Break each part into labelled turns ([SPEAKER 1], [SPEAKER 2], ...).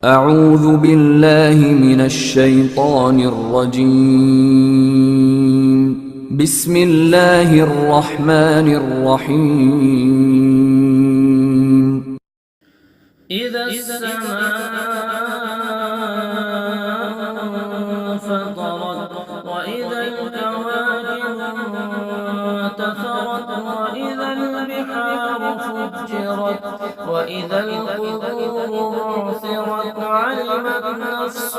[SPEAKER 1] أعوذ بالله من الشيطان الرجيم. بسم الله الرحمن الرحيم.
[SPEAKER 2] إذا السماء انفطرت وإذا الكواكب انتثرت وإذا البحار فجرت وإذا القبور بعثرت علمت نفس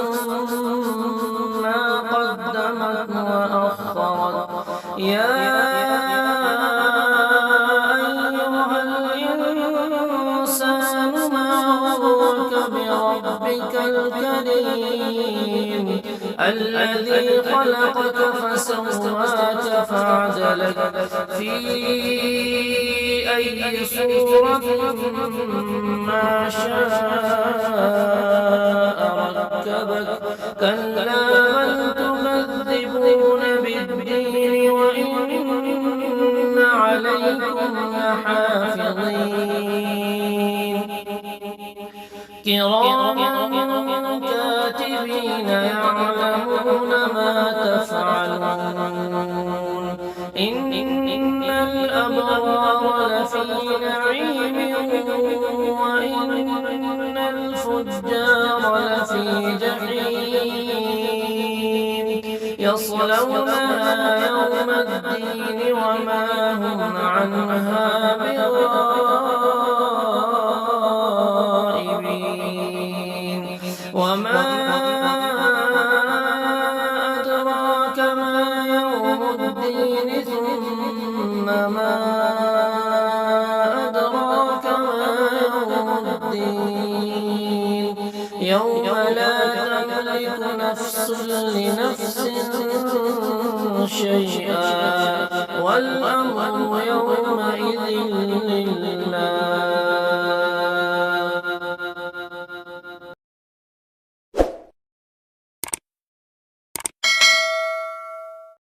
[SPEAKER 2] ما قدمت وأخرت يا أيها الإنسان ما غرك بربك الكريم الذي خلقك فسواك فعدلك في أي صورة ما شاء ركبك كلا بل تكذبون بالدين وإن عليكم لحافظين كراما كاتبين يعلمون ما تفعلون إن الأبرار لفي نعيم وإن الفجار لفي جحيم يصلونها يوم الدين وما هم عنها بغائبين وما أدراك ما يوم الدين ثم ما أدراك ما يوم الدين يوم لا تملك نفس لنفس شيئا والأمر يومئذ